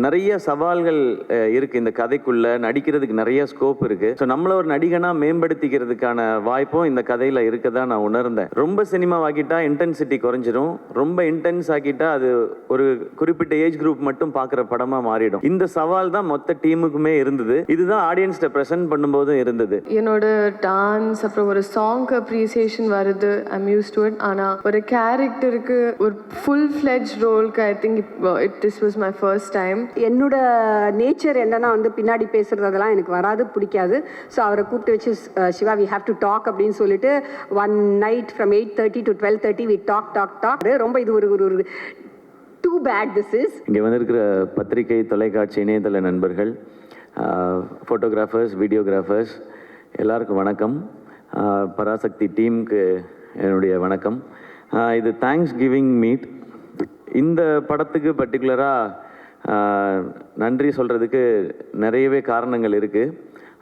நிறைய சவால்கள் இருக்குது இந்த கதைக்குள்ள. நடிக்கிறதுக்கு நிறைய ஸ்கோப் இருக்குது. ஸோ நம்மளை ஒரு நடிகனாக மேம்படுத்திக்கிறதுக்கான வாய்ப்பும் இந்த கதையில் இருக்க தான் நான் உணர்ந்தேன். ரொம்ப சினிமாவாக்கிட்டா இன்டென்சிட்டி குறைஞ்சிரும். ரொம்ப இன்டென்ஸ் ஆக்கிட்டா அது ஒரு குறிப்பிட்ட ஏஜ் குரூப் மட்டும் பார்க்குற படமாக மாறிடும். இந்த சவால் தான் மொத்த டீமுக்குமே இருந்தது. இதுதான் ஆடியன்ஸ்ட ப்ரெசென்ட் பண்ணும்போதும் இருந்தது. என்னோட டான்ஸ் அப்புறம் ஒரு சாங்க்கு அப்ரிசியேஷன் வருது. I'm use to it. ஆனால் ஒரு கேரக்டருக்கு ஒரு ஃபுல் ஃப்ளெஜ் ரோலுக்கு I think this was my first time. என்னோட நேச்சர் என்னன்னா பின்னாடி பேசுறதெல்லாம் எனக்கு வராது, பிடிக்காது. ஸோ அவரை கூப்பிட்டு வச்சு Siva we have to talk அப்படின்னு சொல்லிட்டு one night from 8:30 to 12:30 we talk. ரொம்ப இது ஒரு டூ பேட் திஸ் இஸ். இங்கே வந்திருக்கிற பத்திரிகை, தொலைக்காட்சி, இணையதள நண்பர்கள், ஃபோட்டோகிராஃபர்ஸ், வீடியோகிராஃபர்ஸ் எல்லாருக்கும் வணக்கம். பராசக்தி டீமுக்கு என்னுடைய வணக்கம். இது தேங்க்ஸ் கிவிங் மீட். இந்த படத்துக்கு பர்டிகுலராக நன்றி சொல்கிறதுக்கு நிறையவே காரணங்கள் இருக்குது.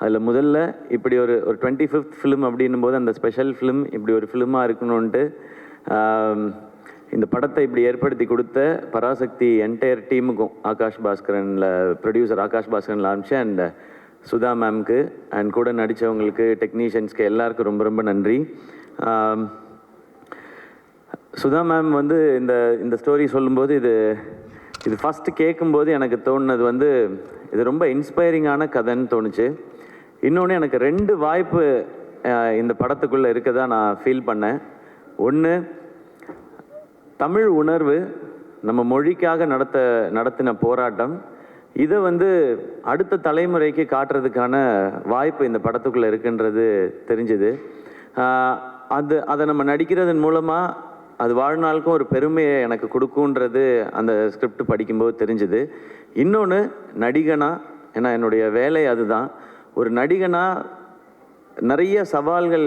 அதில் முதல்ல இப்படி ஒரு 25th ஃபிலிம் அப்படின்னும் போது அந்த ஸ்பெஷல் ஃபிலிம் இப்படி ஒரு ஃபிலிமாக இருக்கணும்ன்ட்டு இந்த படத்தை இப்படி ஏற்படுத்தி கொடுத்த பராசக்தி என்டையர் டீமுக்கும், ஆகாஷ் பாஸ்கரனில் ப்ரொடியூசர் ஆகாஷ் பாஸ்கரனில் ஆரம்பிச்சு அண்ட் சுதா மேம்க்கு அண்ட் கூட நடித்தவங்களுக்கு, டெக்னீஷியன்ஸ்க்கு எல்லாருக்கும் ரொம்ப ரொம்ப நன்றி. சுதா மேம் வந்து இந்த ஸ்டோரி சொல்லும்போது இது ஃபஸ்ட்டு கேட்கும்போது எனக்கு தோணுனது இது ரொம்ப இன்ஸ்பைரிங்கான கதைன்னு தோணுச்சு. இன்னொன்று எனக்கு 2 வாய்ப்பு இந்த படத்துக்குள்ளே இருக்கதா நான் ஃபீல் பண்ணேன். ஒன்று, தமிழ் உணர்வு, நம்ம மொழிக்காக நடத்தின போராட்டம், இதை அடுத்த தலைமுறைக்கு காட்டுறதுக்கான வாய்ப்பு இந்த படத்துக்குள்ளே இருக்குன்றது தெரிஞ்சுது. அதை நம்ம நடிக்கிறதன் மூலமாக அது வாழ்நாளுக்கும் ஒரு பெருமையை எனக்கு கொடுக்குன்றது அந்த ஸ்கிரிப்ட் படிக்கும்போது தெரிஞ்சுது. இன்னொன்று, நடிகனா, ஏன்னா என்னுடைய வேலை அதுதான், ஒரு நடிகனா நிறைய சவால்கள்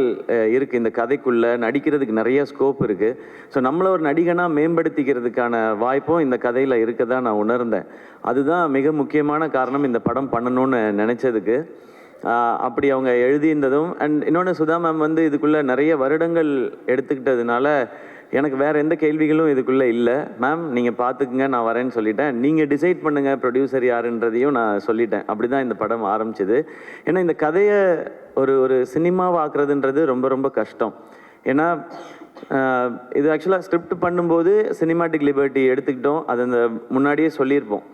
இருக்குது இந்த கதைக்குள்ளே. நடிக்கிறதுக்கு நிறைய ஸ்கோப் இருக்குது. ஸோ நம்மளை ஒரு நடிகனாக மேம்படுத்திக்கிறதுக்கான வாய்ப்பும் இந்த கதையில் இருக்க தான் நான் உணர்ந்தேன். அதுதான் மிக முக்கியமான காரணம் இந்த படம் பண்ணணும்னு நினச்சதுக்கு. அப்படி அவங்க எழுதியிருந்ததும் அண்ட் இன்னொன்று, சுதா மேம் இதுக்குள்ளே நிறைய வருடங்கள் எடுத்துக்கிட்டதுனால எனக்கு வேறு எந்த கேள்விகளும் இதுக்குள்ளே இல்லை. மேம் நீங்கள் பார்த்துக்குங்க, நான் வரேன்னு சொல்லிட்டேன். நீங்கள் டிசைட் பண்ணுங்கள் ப்ரொடியூசர் யாருன்றதையும் நான் சொல்லிட்டேன். அப்படி தான் இந்த படம் ஆரம்பிச்சது. ஏன்னா இந்த கதையை ஒரு சினிமாவாக்குறதுன்றது ரொம்ப ரொம்ப கஷ்டம். ஏன்னா இது ஆக்சுவலாக ஸ்கிரிப்ட் பண்ணும்போது சினிமாட்டிக் லிபர்ட்டி எடுத்துக்கிட்டோம். அது அந்த முன்னாடியே சொல்லியிருப்போம்.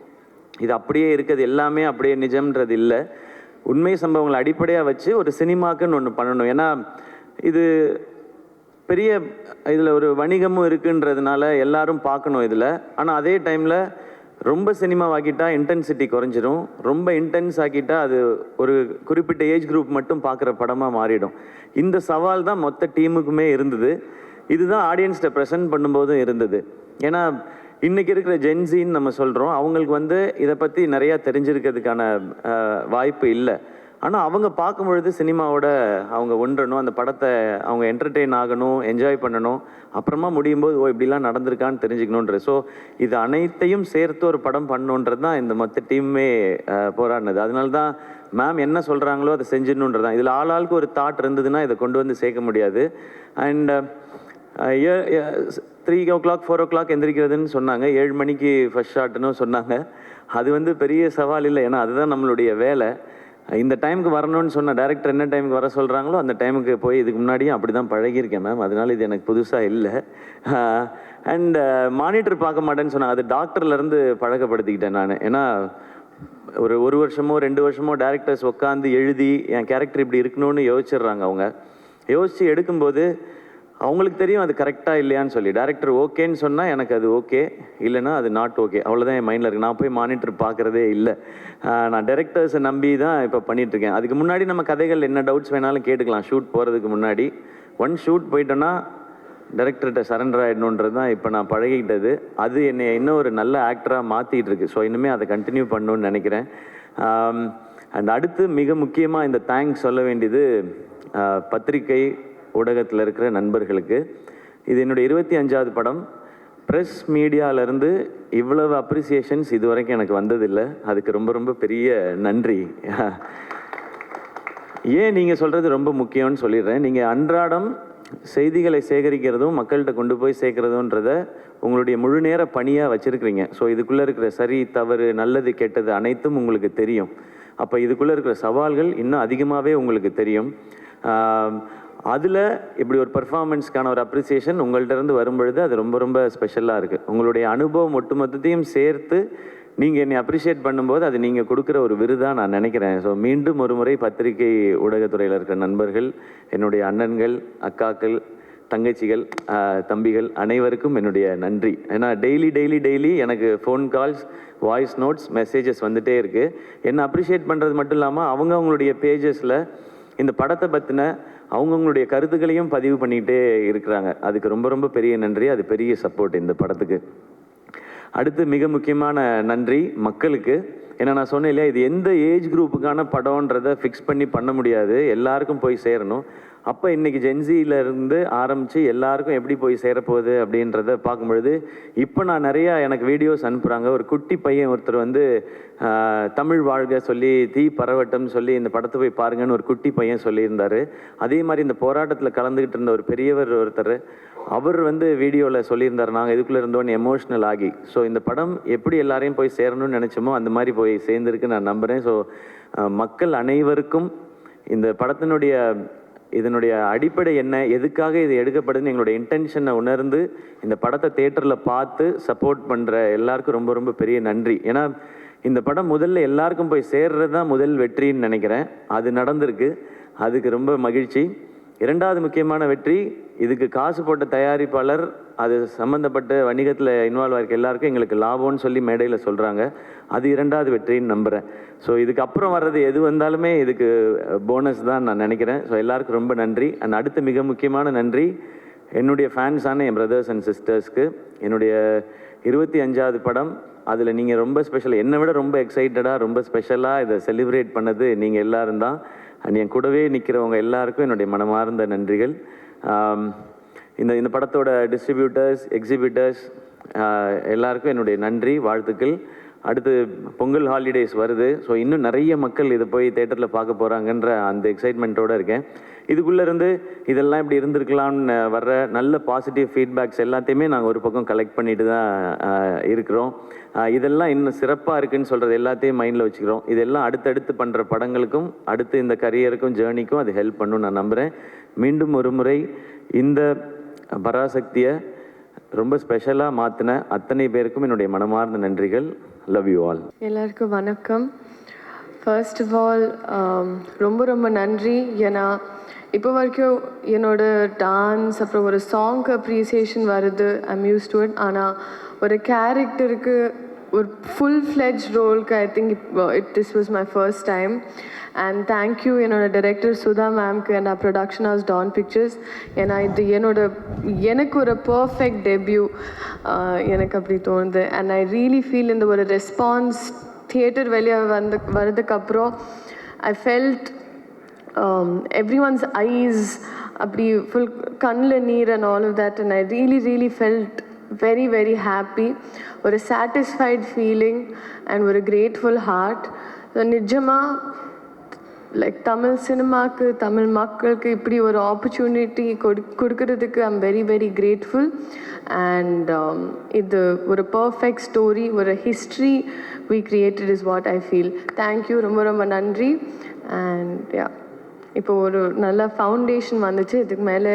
இது அப்படியே இருக்குது, எல்லாமே அப்படியே நிஜம்ன்றது இல்லை. உண்மை சம்பவங்களை அடிப்படையாக வச்சு ஒரு சினிமாக்குன்னு ஒன்று பண்ணணும். ஏன்னா இது பெரிய இதில் ஒரு வணிகமும் இருக்குன்றதுனால எல்லாரும் பார்க்கணும் இதில். ஆனால் அதே டைமில் ரொம்ப சினிமாவாக்கிட்டா இன்டென்சிட்டி குறைஞ்சிரும். ரொம்ப இன்டென்ஸ் ஆக்கிட்டா அது ஒரு குறிப்பிட்ட ஏஜ் குரூப் மட்டும் பார்க்குற படமாக மாறிடும். இந்த சவால் தான் மொத்த டீமுக்குமே இருந்தது. இதுதான் ஆடியன்ஸ்ட ப்ரெசென்ட் பண்ணும்போதும் இருந்தது. ஏன்னா இன்றைக்கி இருக்கிற ஜென்சின்னு நம்ம சொல்கிறோம், அவங்களுக்கு இதை பற்றி நிறையா தெரிஞ்சிருக்கிறதுக்கான வாய்ப்பு இல்லை. ஆனால் அவங்க பார்க்கும்பொழுது சினிமாவோட அவங்க ஒன்றணும், அந்த படத்தை அவங்க என்டர்டெயின் ஆகணும், என்ஜாய் பண்ணணும், அப்புறமா முடியும் போது இப்படிலாம் நடந்திருக்கான்னு தெரிஞ்சுக்கணுன்ற. ஸோ இது அனைத்தையும் சேர்த்து ஒரு படம் பண்ணணுன்றது தான் இந்த மொத்த டீமுமே போராடினது. அதனால தான் மேம் என்ன சொல்கிறாங்களோ அதை செஞ்சிடணுன்றது தான். இதில் ஆளாளுக்கு ஒரு தாட் இருந்ததுன்னா இதை கொண்டு சேர்க்க முடியாது. அண்ட் 3 o'clock 4 o'clock எந்திரிக்கிறதுன்னு சொன்னாங்க. 7 மணிக்கு ஃபர்ஸ்ட் ஷாட்டுன்னு சொன்னாங்க. அது பெரிய சவால் இல்லை, ஏன்னா அதுதான் நம்மளுடைய வேலை. இந்த டைமுக்கு வரணும்னு சொன்ன டைரக்டர் என்ன டைமுக்கு வர சொல்கிறாங்களோ அந்த டைமுக்கு போய் இதுக்கு முன்னாடியும் அப்படி தான் பழகியிருக்கேன் மேம். அதனால் இது எனக்கு புதுசாக இல்லை. அண்ட் மானிட்டர் பார்க்க மாட்டேன்னு சொன்னாங்க. அது டாக்டர்லேருந்து பழக்கப்படுத்திக்கிட்டேன் நான். ஏன்னா ஒரு வருஷமோ 2 வருஷமோ டேரக்டர்ஸ் உட்காந்து எழுதி என் கேரக்டர் இப்படி இருக்கணும்னு யோசிச்சிடுறாங்க. அவங்க யோசித்து எடுக்கும்போது அவங்களுக்கு தெரியும் அது கரெக்டாக இல்லையான்னு சொல்லி. டேரக்டர் ஓகேன்னு சொன்னால் எனக்கு அது ஓகே, இல்லைன்னா அது நாட் ஓகே, அவ்வளோதான் என் மைண்டில் இருக்குது. நான் போய் மானிட்டர் பார்க்குறதே இல்லை. நான் டைரக்டர்ஸை நம்பி தான் இப்போ பண்ணிகிட்ருக்கேன். அதுக்கு முன்னாடி நம்ம கதைகள் என்ன டவுட்ஸ் வேணாலும் கேட்டுக்கலாம். ஷூட் போகிறதுக்கு முன்னாடி ஷூட் போயிட்டோன்னா டைரக்டர்கிட்ட சரண்டர் ஆகிடணுன்றது தான் இப்போ நான் பழகிக்கிட்டது. அது என்னை இன்னும் ஒரு நல்ல ஆக்டராக மாற்றிட்டு இருக்கு. ஸோ இன்னுமே அதை கண்டினியூ பண்ணணுன்னு நினைக்கிறேன். அண்ட் அடுத்து மிக முக்கியமாக இந்த தேங்க்ஸ் சொல்ல வேண்டியது பத்திரிகை ஊடகத்தில் இருக்கிற நண்பர்களுக்கு. இது என்னுடைய 25வது படம். ப்ரெஸ் மீடியாவிலேருந்து இவ்வளவு அப்ரிசியேஷன்ஸ் இது வரைக்கும் எனக்கு வந்ததில்லை. அதுக்கு ரொம்ப ரொம்ப பெரிய நன்றி. ஏன் நீங்கள் சொல்கிறது ரொம்ப முக்கியம்னு சொல்லிடுறேன். நீங்கள் அன்றாடம் செய்திகளை சேகரிக்கிறதும் மக்கள்கிட்ட கொண்டு போய் சேர்க்குறதுன்றத உங்களுடைய முழு நேர பணியாக வச்சுருக்கிறீங்க. ஸோ இதுக்குள்ளே இருக்கிற சரி தவறு நல்லது கெட்டது அனைத்தும் உங்களுக்கு தெரியும். அப்போ இதுக்குள்ளே இருக்கிற சவால்கள் இன்னும் அதிகமாகவே உங்களுக்கு தெரியும். அதில் இப்படி ஒரு பர்ஃபார்மன்ஸ்க்கான ஒரு அப்ரிசியேஷன் உங்கள்கிட்ட இருந்து வரும்பொழுது அது ரொம்ப ரொம்ப ஸ்பெஷலாக இருக்குது. உங்களுடைய அனுபவம் ஒட்டுமொத்தத்தையும் சேர்த்து நீங்கள் என்னை அப்ரிஷியேட் பண்ணும்போது அது நீங்கள் கொடுக்குற ஒரு விருதாக நான் நினைக்கிறேன். ஸோ மீண்டும் ஒரு முறை பத்திரிகை ஊடகத்துறையில் இருக்கிற நண்பர்கள், என்னுடைய அண்ணன்கள், அக்காக்கள், தங்கச்சிகள், தம்பிகள் அனைவருக்கும் என்னுடைய நன்றி. ஏன்னா டெய்லி எனக்கு phone calls, voice notes, messages வந்துகிட்டே இருக்குது. என்னை அப்ரிஷியேட் பண்ணுறது மட்டும் இல்லாமல் அவங்களுடைய பேஜஸில் இந்த படத்தை பற்றின அவங்கவுங்களுடைய கருத்துக்களையும் பதிவு பண்ணிகிட்டே இருக்கிறாங்க. அதுக்கு ரொம்ப ரொம்ப பெரிய நன்றி. அது பெரிய சப்போர்ட் இந்த படத்துக்கு. அடுத்து மிக முக்கியமான நன்றி மக்களுக்கு. ஏன்னா நான் சொன்னேன் இல்லையா, இது எந்த ஏஜ் குரூப்புக்கான படம்ன்றதை ஃபிக்ஸ் பண்ணி பண்ண முடியாது, எல்லாருக்கும் போய் சேரணும். அப்போ இன்றைக்கி ஜென்சியிலேருந்து ஆரம்பித்து எல்லாருக்கும் எப்படி போய் சேரப்போகுது அப்படின்றத பார்க்கும்பொழுது இப்போ நான் நிறையா எனக்கு வீடியோஸ் அனுப்புகிறாங்க. ஒரு குட்டி பையன் ஒருத்தர் வந்து தமிழ் வாழ்க சொல்லி தீ பரவட்டம் சொல்லி இந்த படத்தை போய் பாருங்கன்னு ஒரு குட்டி பையன் சொல்லியிருந்தார். அதே மாதிரி இந்த போராட்டத்தில் கலந்துக்கிட்டு இருந்த ஒரு பெரியவர் ஒருத்தர், அவர் வந்து வீடியோவில் சொல்லியிருந்தார், நாங்கள் இதுக்குள்ளே இருந்தோன்னு எமோஷ்னல் ஆகி. ஸோ இந்த படம் எப்படி எல்லாரையும் போய் சேரணும்னு நினச்சோமோ அந்த மாதிரி போய் சேர்ந்துருக்கு நான் நம்புகிறேன். ஸோ மக்கள் அனைவருக்கும் இந்த படத்தினுடைய இதனுடைய அடிப்படை என்ன, எதுக்காக இது எடுக்கப்படுதுன்னு எங்களுடைய இன்டென்ஷனை உணர்ந்து இந்த படத்தை தேட்டரில் பார்த்து சப்போர்ட் பண்ணுற எல்லாருக்கும் ரொம்ப ரொம்ப பெரிய நன்றி. ஏன்னா இந்த படம் முதல்ல எல்லாருக்கும் போய் சேர்றது தான் முதல் வெற்றின்னு நினைக்கிறேன். அது நடந்திருக்கு, அதுக்கு ரொம்ப மகிழ்ச்சி. இரண்டாவது முக்கியமான வெற்றி, இதுக்கு காசு போட்ட தயாரிப்பாளர், அது சம்மந்தப்பட்ட வணிகத்தில் இன்வால்வ் ஆகிருக்க எல்லாருக்கும் எங்களுக்கு லாபம்னு சொல்லி மேடையில் சொல்கிறாங்க. அது இரண்டாவது வெற்றின்னு நம்புகிறேன். ஸோ இதுக்கப்புறம் வர்றது எது வந்தாலுமே இதுக்கு போனஸ் தான் நான் நினைக்கிறேன். ஸோ எல்லாருக்கும் ரொம்ப நன்றி. அண்ட் அடுத்த மிக முக்கியமான நன்றி என்னுடைய ஃபேன்ஸான என் பிரதர்ஸ் அண்ட் சிஸ்டர்ஸ்க்கு. என்னுடைய 25வது படம், அதில் நீங்கள் ரொம்ப ஸ்பெஷல், என்னை விட ரொம்ப எக்ஸைட்டடாக ரொம்ப ஸ்பெஷலாக இதை செலிப்ரேட் பண்ணது நீங்கள் எல்லோரும் தான். அண்ட் என் கூடவே நிற்கிறவங்க எல்லாருக்கும் என்னுடைய மனமார்ந்த நன்றிகள். இந்த படத்தோட டிஸ்ட்ரிபியூட்டர்ஸ், எக்ஸிபிட்டர்ஸ் எல்லாருக்கும் என்னுடைய நன்றி, வாழ்த்துக்கள். அடுத்து பொங்கல் ஹாலிடேஸ் வருது. ஸோ இன்னும் நிறைய மக்கள் இதை போய் தேட்டரில் பார்க்க போகிறாங்கன்ற அந்த எக்ஸைட்மெண்ட்டோடு இருக்கேன். இதுக்குள்ளேருந்து இதெல்லாம் இப்படி இருந்திருக்கலாம்னு வர்ற நல்ல பாசிட்டிவ் ஃபீட்பேக்ஸ் எல்லாத்தையுமே நாங்கள் ஒரு பக்கம் கலெக்ட் பண்ணிட்டு தான் இருக்கிறோம். இதெல்லாம் இன்னும் சிறப்பாக இருக்குதுன்னு சொல்கிறது எல்லாத்தையும் மைண்டில் வச்சுக்கிறோம். இதெல்லாம் அடுத்தடுத்து பண்ணுற படங்களுக்கும் அடுத்து இந்த கரியருக்கும் ஜேர்னிக்கும் அது ஹெல்ப் பண்ணுன்னு நான் நம்புகிறேன். மீண்டும் ஒரு முறை இந்த பராசக்தியை ரொம்ப ஸ்பெஷலாக மாற்றின அத்தனை பேருக்கும் என்னுடைய மனமார்ந்த நன்றிகள். Love you all. எல்லாருக்கும் வணக்கம். ஃபர்ஸ்ட் ஆஃப் ஆல் ரொம்ப ரொம்ப நன்றி. ஏன்னா இப்போ வரைக்கும் என்னோட டான்ஸ் அப்புறம் ஒரு சாங்க்கு அப்ரிசியேஷன் வருது, ஐம் யூஸ் டு இட். ஆனால் ஒரு கேரக்டருக்கு ஒரு ஃபுல் ஃப்ளெஜ் ரோலுக்கு I think this was my first time. And thank you என்னோட டைரக்டர் சுதா மேம்க்கு and production house Dawn Pictures. ஏன்னா இது எனக்கு ஒரு பர்ஃபெக்ட் டெபியூ எனக்கு அப்படி தோணுது. அண்ட் ஐ ரியலி ஃபீல் இந்த ஒரு ரெஸ்பான்ஸ் தியேட்டர் வெளியே வர்றதுக்கப்புறம் ஐ ஃபெல்ட் எவ்ரிஒன்ஸ் ஐஸ் அப்படி ஃபுல் கண்ணில் நீர் and all of that. And I really felt very very happy, ஒரு satisfied feeling and ஒரு grateful heart. நிஜமா லைக் தமிழ் சினிமாவுக்கு, தமிழ் மக்களுக்கு இப்படி ஒரு ஆப்பர்ச்சுனிட்டி கொடுக்கறதுக்கு I'm very very grateful. And இது ஒரு பர்ஃபெக்ட் ஸ்டோரி, ஒரு history we created is what I feel. Thank you, ரொம்ப ரொம்ப நன்றி. அண்ட் யா, இப்போ ஒரு நல்ல ஃபவுண்டேஷன் வந்துச்சு. இதுக்கு மேலே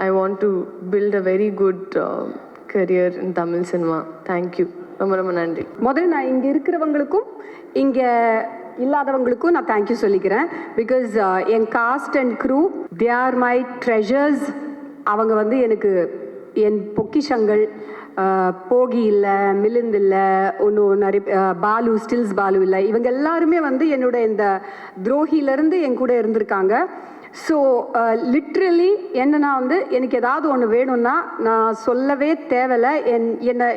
I want to build a very good career in Tamil cinema. Thank you, ரொம்ப ரொம்ப நன்றி. முதல்ல நான் இங்கே இருக்கிறவங்களுக்கும் இங்கே இல்லாதவங்களுக்கும் நான் தேங்க்யூ சொல்லிக்கிறேன். பிகாஸ் என் cast and crew, they are my treasures. அவங்க வந்து எனக்கு என் பொக்கிஷங்கள். போகி இல்லை, மிலிந்த் இல்லை, ஒன்றும் நிறைய பாலு, ஸ்டில்ஸ் பாலு இல்லை, இவங்க எல்லாருமே வந்து என்னோட இந்த துரோகியிலேருந்து என் கூட இருந்திருக்காங்க. ஸோ லிட்ரலி என்னன்னா வந்து எனக்கு ஏதாவது ஒன்று வேணும்னா நான் சொல்லவே தேவையில்லை.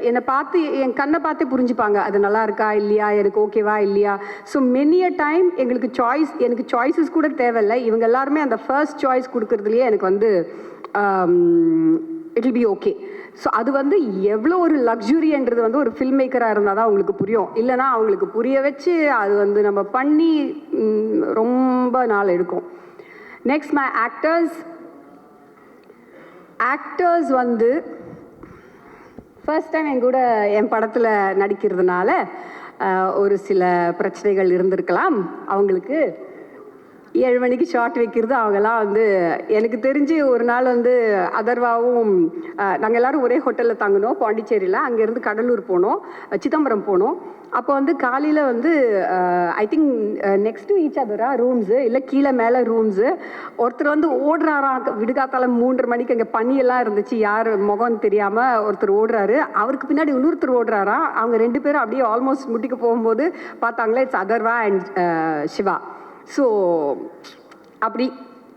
என்னை பார்த்து, என் கண்ணை பார்த்தே புரிஞ்சுப்பாங்க அது நல்லா இருக்கா இல்லையா, எனக்கு ஓகேவா இல்லையா. ஸோ மெனி அ டைம் எனக்கு சாய்ஸஸ் கூட தேவையில்லை. இவங்க எல்லாருமே அந்த ஃபர்ஸ்ட் சாய்ஸ் கொடுக்கறதுலையே எனக்கு வந்து it will be okay. So அது வந்து எவ்வளோ ஒரு லக்ஸுரின்றது வந்து ஒரு ஃபில்ம் மேக்கராக இருந்தால் தான் அவங்களுக்கு புரியும். இல்லைனா அவங்களுக்கு புரிய வச்சு அது வந்து நம்ம பண்ணி ரொம்ப நாள் எடுக்கும். நெக்ஸ்ட் மை ஆக்டர்ஸ் வந்து ஃபர்ஸ்ட் டைம் என் கூட என் படத்தில் நடிக்கிறதுனால ஒரு சில பிரச்சனைகள் இருந்திருக்கலாம். அவங்களுக்கு 7 மணிக்கு ஷார்ட் வைக்கிறது அவங்கெல்லாம் வந்து எனக்கு தெரிஞ்சு ஒரு நாள் வந்து அதர்வாவும் நாங்கள் எல்லோரும் ஒரே ஹோட்டலில் தங்கினோம் பாண்டிச்சேரியில். அங்கேருந்து கடலூர் போனோம், சிதம்பரம் போனோம். அப்போ வந்து காலையில் வந்து ஐ திங்க் நெக்ஸ்ட் ஈச் அதரா ரூம்ஸு இல்லை கீழே மேலே ரூம்ஸு. ஒருத்தர் வந்து ஓடுறாராம் விடுகாத்தால 3:30 மணிக்கு. அங்கே பனியெல்லாம் இருந்துச்சு, யார் முகம் தெரியாமல் ஒருத்தர் ஓடுறாரு. அவருக்கு பின்னாடி இன்னொருத்தர் ஓடுறாராம். அவங்க 2 பேரும் அப்படியே ஆல்மோஸ்ட் முட்டிக்கு போகும்போது பார்த்தாங்களே it's Atharva and Siva. So அப்படி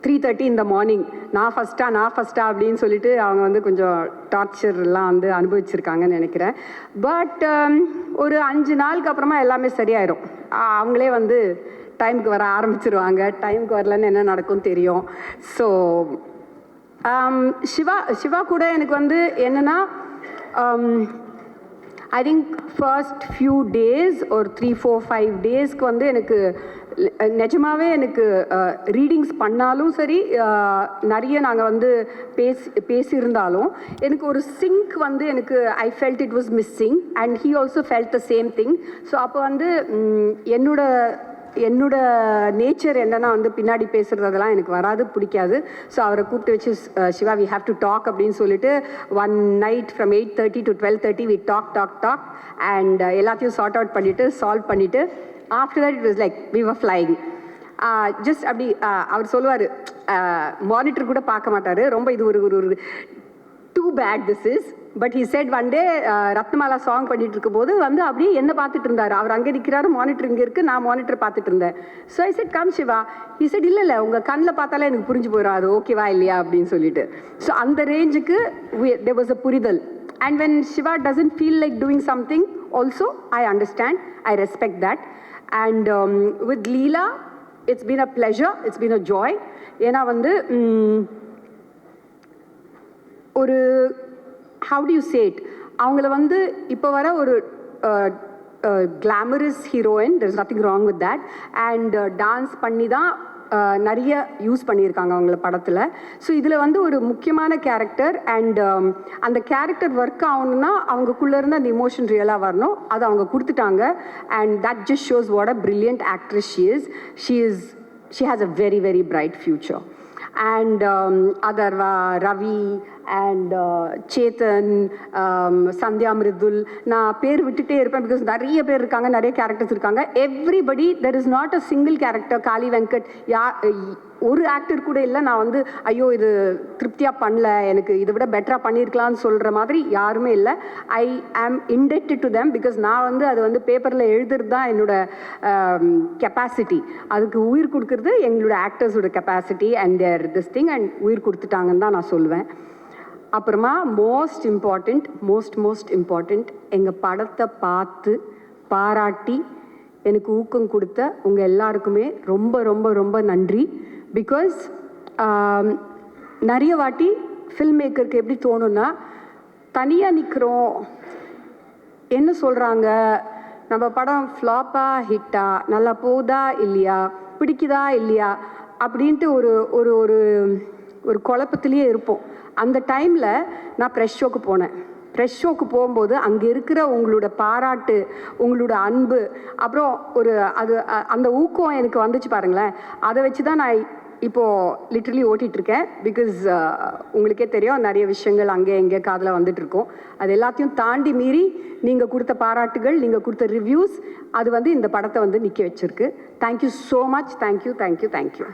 3:30 இந்த மார்னிங் நான் ஃபஸ்ட்டா அப்படின்னு சொல்லிட்டு அவங்க வந்து கொஞ்சம் டார்ச்சர்லாம் வந்து அனுபவிச்சிருக்காங்கன்னு நினைக்கிறேன். பட் ஒரு 5 நாளுக்கு அப்புறமா எல்லாமே சரியாயிடும். அவங்களே வந்து டைமுக்கு வர ஆரம்பிச்சிருவாங்க. டைமுக்கு வரலன்னு என்ன நடக்கும் தெரியும். ஸோ சிவா கூட எனக்கு வந்து என்னென்னா I think first few days ஒரு 3-4-5 டேஸ்க்கு வந்து எனக்கு நிஜமாகவே எனக்கு ரீடிங்ஸ் பண்ணாலும் சரி, நிறைய நாங்கள் வந்து பேசியிருந்தாலும் எனக்கு ஒரு சிங்க் வந்து எனக்கு I felt it was missing and he also felt the same thing. So அப்போ வந்து என்னோட நேச்சர் என்னன்னா வந்து பின்னாடி பேசுகிறது அதெல்லாம் எனக்கு வராது, பிடிக்காது. ஸோ அவரை கூப்பிட்டு வச்சு Siva we have to talk அப்படின்னு சொல்லிட்டு one night from 8:30 to 12:30 we talk and எல்லாத்தையும் சார்ட் அவுட் பண்ணிவிட்டு சால்வ் பண்ணிவிட்டு after that it was like we were flying. Just அப்படி அவர் சொல்லுவார், மானிட்டர் கூட பார்க்க மாட்டார். ரொம்ப இது ஒரு too bad this is. But he said one day Rathnamala song பண்ணிட்டு இருக்கும்போது வந்து அப்படியே என்ன பார்த்துட்டு இருந்தார். அவர் அங்கே நிற்கிறாரு, மானிட்டர் இங்கே இருக்குது, நான் மானிட்டர் பார்த்துட்டு இருந்தேன். So I said come Siva. He said இல்லை உங்கள் கண்ணில் பார்த்தாலே எனக்கு புரிஞ்சு போயிடும் அது ஓகேவா இல்லையா அப்படின்னு சொல்லிட்டு. ஸோ அந்த ரேஞ்சுக்கு there was a புரிதல். And when Shiva doesn't feel like doing something also, I understand, I respect that. And with Leela, it's been a pleasure, it's been a joy. ஏன்னா வந்து ஒரு how do you say it, அவங்கள வந்து இப்போ வர ஒரு glamorous heroine, there's nothing wrong with that. And dance பண்ணி தான் நிறைய யூஸ் பண்ணியிருக்காங்க அவங்கள படத்தில். ஸோ இதில் வந்து ஒரு முக்கியமான கேரக்டர் அண்ட் அந்த கேரக்டர் ஒர்க் ஆகணும்னா அவங்களுக்குள்ளே இருந்து அந்த இமோஷன் ரியலாக வரணும். அதை அவங்க கொடுத்துட்டாங்க. And that just shows what a brilliant actress she has a very very bright future. And Adarva, Ravi and Chetan, Sandhya Mridul, நான் பேர் விட்டுட்டே இருப்பேன் பிகாஸ் நிறைய பேர் இருக்காங்க, நிறைய கேரக்டர்ஸ் இருக்காங்க. Everybody, there is not a single character. Kali Venkat ஒரு ஆக்டர் கூட இல்லை நான் வந்து ஐயோ இது திருப்தியாக பண்ணல, எனக்கு இதை விட பெட்டராக பண்ணியிருக்கலாம்னு சொல்கிற மாதிரி யாருமே இல்லை. ஐ ஆம் இண்டெப்டட் டு தெம் பிகாஸ் நான் வந்து அது வந்து பேப்பரில் எழுதுறது தான் என்னோட கெப்பாசிட்டி. அதுக்கு உயிர் கொடுக்கறது எங்களோட ஆக்டர்ஸோட capacity and their this thing and உயிர் கொடுத்துட்டாங்கன்னு தான் நான் சொல்லுவேன். அப்புறமா மோஸ்ட் இம்பார்ட்டண்ட் எங்கள் படத்தை பார்த்து பாராட்டி எனக்கு ஊக்கம் கொடுத்த உங்கள் எல்லாருக்குமே ரொம்ப ரொம்ப ரொம்ப நன்றி. பிகாஸ் நிறைய வாட்டி ஃபில்ம் மேக்கருக்கு எப்படி தோணுன்னா, தனியாக நிற்கிறோம், என்ன சொல்கிறாங்க, நம்ம படம் ஃப்ளாப்பா ஹிட்டா, நல்லா போகுதா இல்லையா, பிடிக்குதா இல்லையா அப்படின்ட்டு ஒரு ஒரு ஒரு ஒரு குழப்பத்திலேயே இருப்போம். அந்த டைமில் நான் ப்ரெஷ் ஷோக்கு போனேன். ப்ரெஷ் ஷோக்கு போகும்போது அங்கே இருக்கிற உங்களோட பாராட்டு, உங்களோட அன்பு, அப்புறம் ஒரு அந்த ஊக்கம் எனக்கு வந்துச்சு பாருங்களேன். அதை வச்சு தான் நான் இப்போது லிட்ரலி ஓட்டிகிட்ருக்கேன். பிகாஸ் உங்களுக்கே தெரியும் நிறைய விஷயங்கள் அங்கே எங்கே காதில் வந்துட்டுருக்கோம். அது எல்லாத்தையும் தாண்டி மீறி நீங்கள் கொடுத்த பாராட்டுகள், நீங்கள் கொடுத்த ரிவ்யூஸ், அது வந்து இந்த படத்தை வந்து நிற்க வச்சுருக்கு. Thank you so much. தேங்க்யூ.